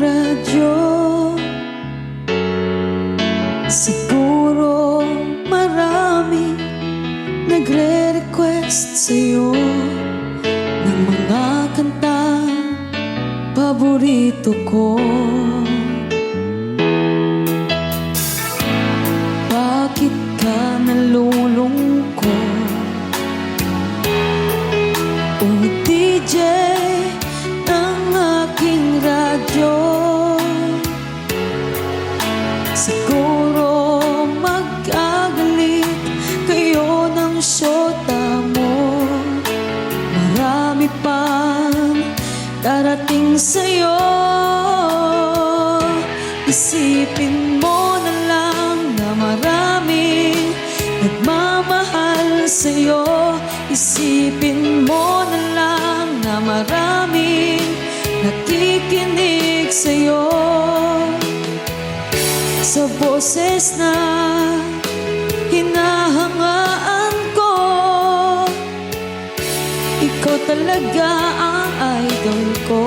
radyo. Siguro marami nagre-request sa'yo ng mga kanta paborito ko. Bakit ka nalulungkot? O DJ ng aking radyo, siguro magagalit kayo ng syota mo. Marami pang darating sa'yo. Isipin mo na lang na maraming nagmamahal sa'yo. Isipin mo na lang na maraming nakikinig sa'yo. Sa boses na hinahangaan ko, ikaw talaga ang idol ko.